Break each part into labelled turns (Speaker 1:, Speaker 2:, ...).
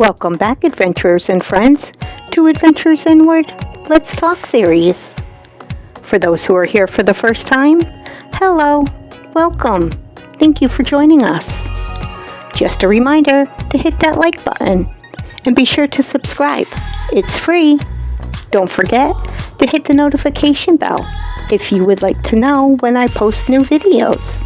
Speaker 1: Welcome back, adventurers and friends, to Adventures Inward Let's Talk series. For those who are here for the first time, hello, welcome. Thank you for joining us. Just a reminder to hit that like button and be sure to subscribe. It's free. Don't forget to hit the notification bell if you would like to know when I post new videos.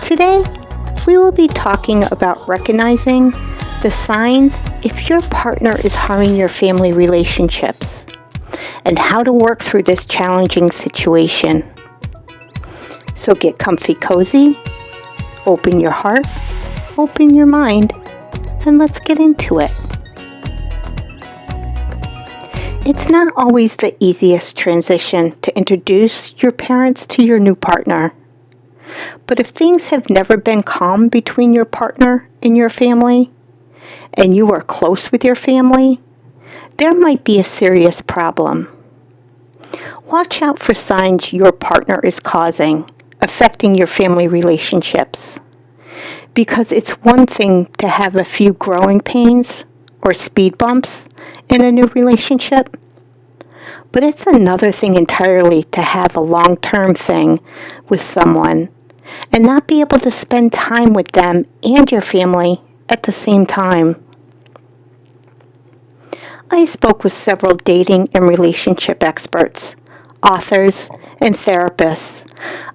Speaker 1: Today, we will be talking about recognizing the signs if your partner is harming your family relationships and how to work through this challenging situation. So get comfy cozy, open your heart, open your mind, and let's get into it. It's not always the easiest transition to introduce your parents to your new partner. But if things have never been calm between your partner and your family, and you are close with your family, there might be a serious problem. Watch out for signs your partner is causing, affecting your family relationships. Because it's one thing to have a few growing pains or speed bumps in a new relationship, but it's another thing entirely to have a long-term thing with someone and not be able to spend time with them and your family at the same time. I spoke with several dating and relationship experts, authors, and therapists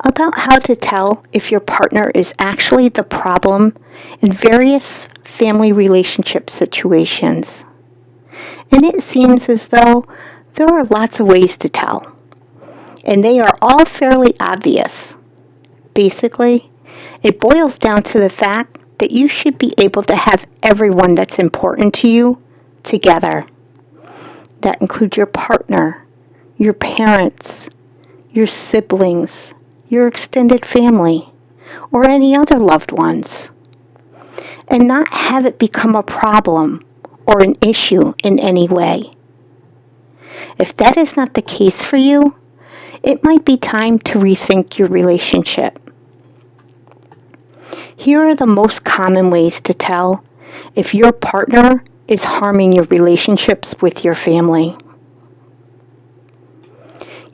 Speaker 1: about how to tell if your partner is actually the problem in various family relationship situations. And it seems as though there are lots of ways to tell, and they are all fairly obvious. Basically, it boils down to the fact that you should be able to have everyone that's important to you together. That includes your partner, your parents, your siblings, your extended family, or any other loved ones, and not have it become a problem or an issue in any way. If that is not the case for you, it might be time to rethink your relationship. Here are the most common ways to tell if your partner is harming your relationships with your family.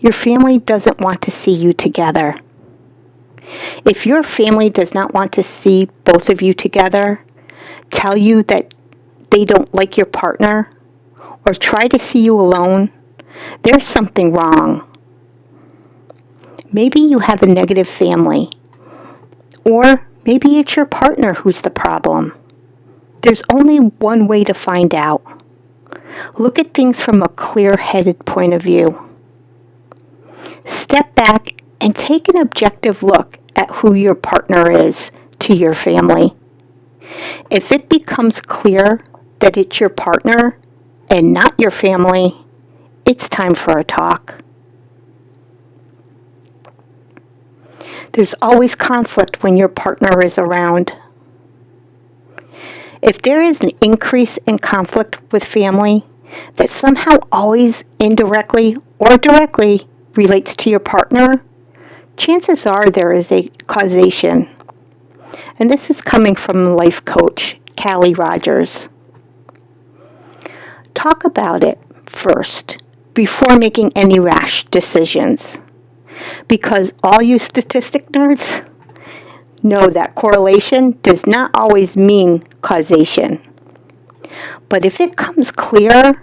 Speaker 1: Your family doesn't want to see you together. If your family does not want to see both of you together, tell you that they don't like your partner, or try to see you alone, there's something wrong. Maybe you have a negative family, or maybe it's your partner who's the problem. There's only one way to find out. Look at things from a clear-headed point of view. Step back and take an objective look at who your partner is to your family. If it becomes clear that it's your partner and not your family, it's time for a talk. There's always conflict when your partner is around. If there is an increase in conflict with family that somehow always indirectly or directly relates to your partner, chances are there is a causation. And this is coming from life coach Callie Rogers. Talk about it first before making any rash decisions. Because all you statistic nerds know that correlation does not always mean causation. But if it comes clear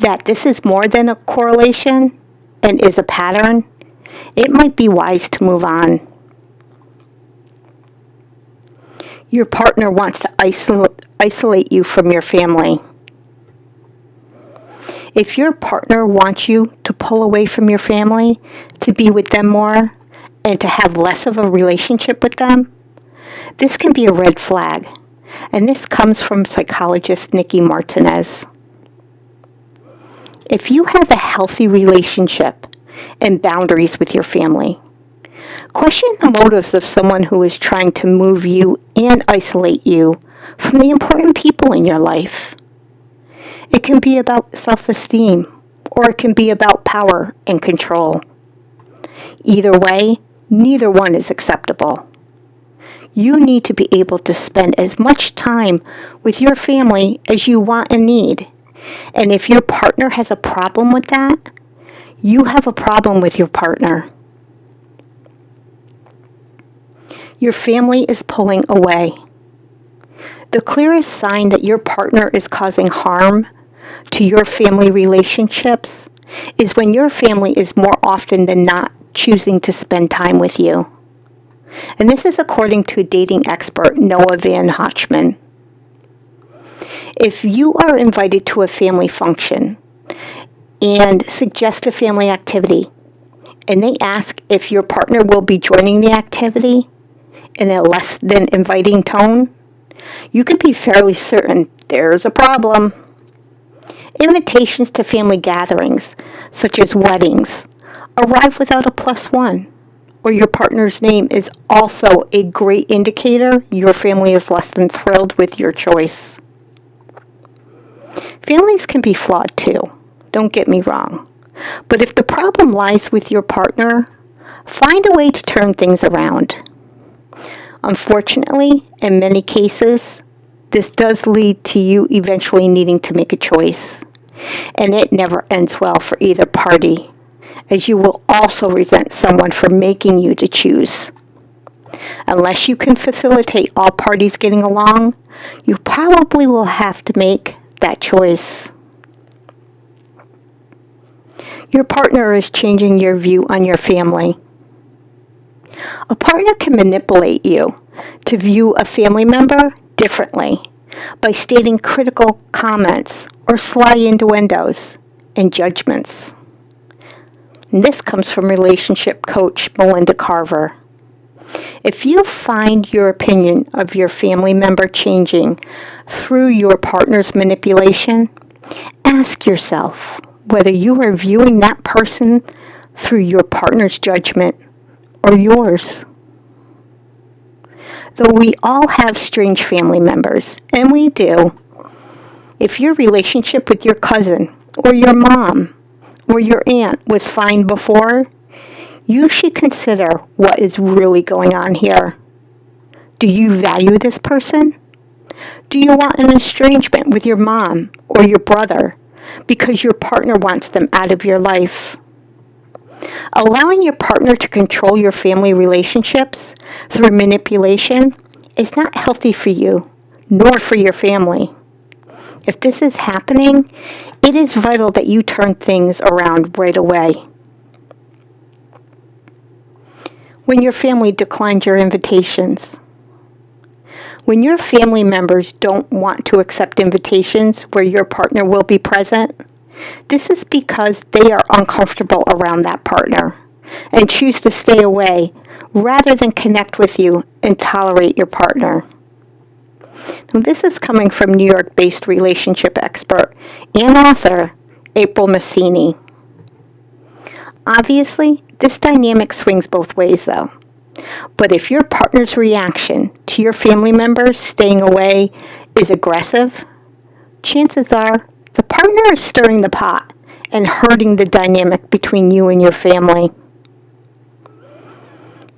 Speaker 1: that this is more than a correlation and is a pattern, it might be wise to move on. Your partner wants to isolate you from your family. If your partner wants you to pull away from your family, to be with them more, and to have less of a relationship with them, this can be a red flag. And this comes from psychologist Nikki Martinez. If you have a healthy relationship and boundaries with your family, question the motives of someone who is trying to move you and isolate you from the important people in your life. It can be about self-esteem, or it can be about power and control. Either way, neither one is acceptable. You need to be able to spend as much time with your family as you want and need. And if your partner has a problem with that, you have a problem with your partner. Your family is pulling away. The clearest sign that your partner is causing harm to your family relationships is when your family is more often than not choosing to spend time with you. And this is according to dating expert Noah Van Hochman. If you are invited to a family function and suggest a family activity, and they ask if your partner will be joining the activity in a less than inviting tone, you can be fairly certain there's a problem. Invitations to family gatherings, such as weddings, arrive without a +1, or your partner's name is also a great indicator your family is less than thrilled with your choice. Families can be flawed too, don't get me wrong. But if the problem lies with your partner, find a way to turn things around. Unfortunately, in many cases, this does lead to you eventually needing to make a choice. And it never ends well for either party, as you will also resent someone for making you to choose. Unless you can facilitate all parties getting along, you probably will have to make that choice. Your partner is changing your view on your family. A partner can manipulate you to view a family member differently by stating critical comments or sly innuendos and judgments. And this comes from relationship coach Melinda Carver. If you find your opinion of your family member changing through your partner's manipulation, ask yourself whether you are viewing that person through your partner's judgment or yours. Though we all have strange family members, and we do, if your relationship with your cousin or your mom or your aunt was fine before, you should consider what is really going on here. Do you value this person? Do you want an estrangement with your mom or your brother because your partner wants them out of your life? Allowing your partner to control your family relationships through manipulation is not healthy for you, nor for your family. If this is happening, it is vital that you turn things around right away. When your family declines your invitations. When your family members don't want to accept invitations where your partner will be present, this is because they are uncomfortable around that partner and choose to stay away rather than connect with you and tolerate your partner. Now, this is coming from New York-based relationship expert and author April Massini. Obviously, this dynamic swings both ways, though. But if your partner's reaction to your family members staying away is aggressive, chances are the partner is stirring the pot and hurting the dynamic between you and your family.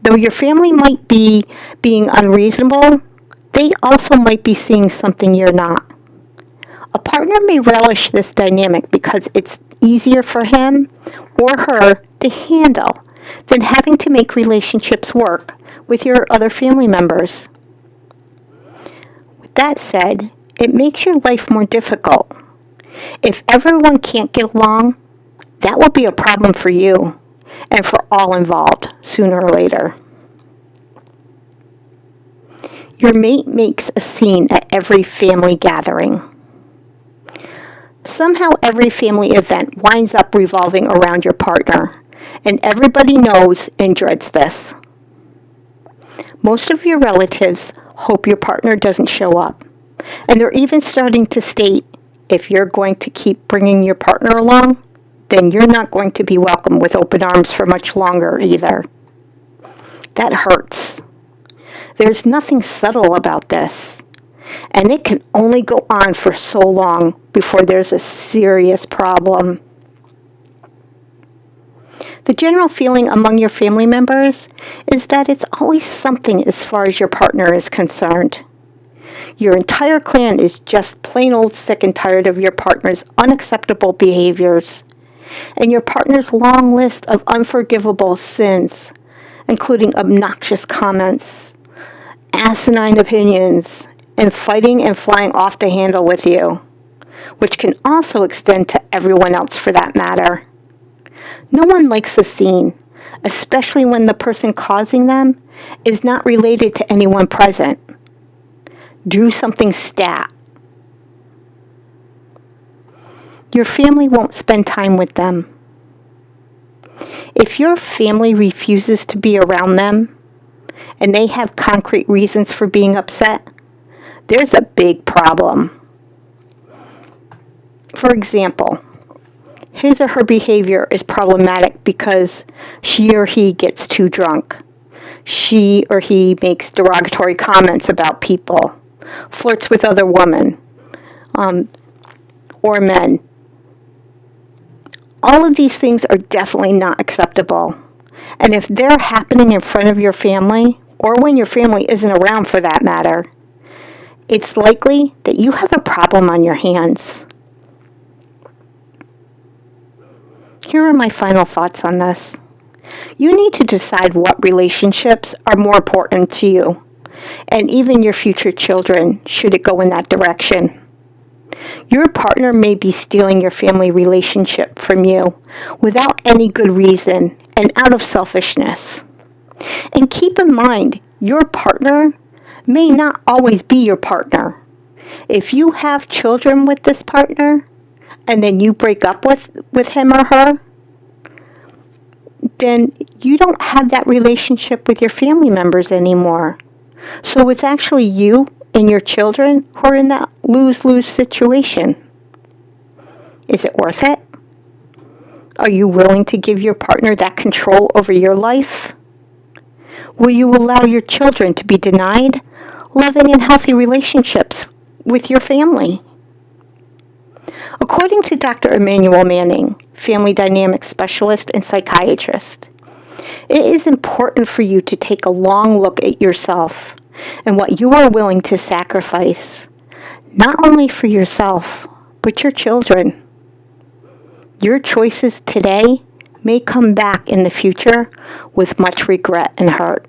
Speaker 1: Though your family might be being unreasonable, they also might be seeing something you're not. A partner may relish this dynamic because it's easier for him or her to handle than having to make relationships work with your other family members. With that said, it makes your life more difficult. If everyone can't get along, that will be a problem for you and for all involved sooner or later. Your mate makes a scene at every family gathering. Somehow every family event winds up revolving around your partner, and everybody knows and dreads this. Most of your relatives hope your partner doesn't show up, and they're even starting to state, if you're going to keep bringing your partner along, then you're not going to be welcome with open arms for much longer either. That hurts. There's nothing subtle about this, and it can only go on for so long before there's a serious problem. The general feeling among your family members is that it's always something as far as your partner is concerned. Your entire clan is just plain old sick and tired of your partner's unacceptable behaviors and your partner's long list of unforgivable sins, including obnoxious comments, asinine opinions, and fighting and flying off the handle with you, which can also extend to everyone else for that matter. No one likes a scene, especially when the person causing them is not related to anyone present. Do something stat. Your family won't spend time with them. If your family refuses to be around them, and they have concrete reasons for being upset, there's a big problem. For example, his or her behavior is problematic because she or he gets too drunk. She or he makes derogatory comments about people, flirts with other women, or men. All of these things are definitely not acceptable. And if they're happening in front of your family, or when your family isn't around for that matter, it's likely that you have a problem on your hands. Here are my final thoughts on this. You need to decide what relationships are more important to you, and even your future children, should it go in that direction. Your partner may be stealing your family relationship from you without any good reason and out of selfishness. And keep in mind, your partner may not always be your partner. If you have children with this partner, and then you break up with him or her, then you don't have that relationship with your family members anymore. So it's actually you and your children who are in that lose-lose situation. Is it worth it? Are you willing to give your partner that control over your life? Will you allow your children to be denied loving and healthy relationships with your family? According to Dr. Emmanuel Manning, family dynamics specialist and psychiatrist, it is important for you to take a long look at yourself and what you are willing to sacrifice, not only for yourself, but your children. Your choices today may come back in the future with much regret and hurt.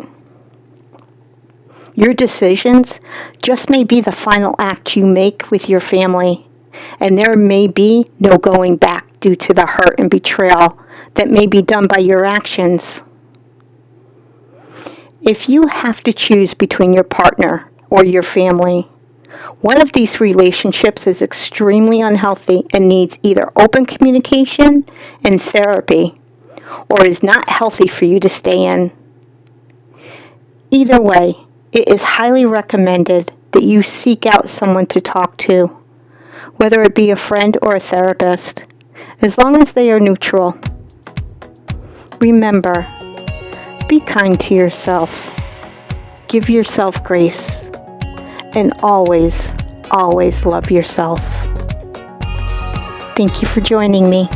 Speaker 1: Your decisions just may be the final act you make with your family, and there may be no going back due to the hurt and betrayal that may be done by your actions. If you have to choose between your partner or your family, one of these relationships is extremely unhealthy and needs either open communication and therapy, or is not healthy for you to stay in. Either way, it is highly recommended that you seek out someone to talk to, whether it be a friend or a therapist, as long as they are neutral. Remember, be kind to yourself, give yourself grace, and always, always love yourself. Thank you for joining me.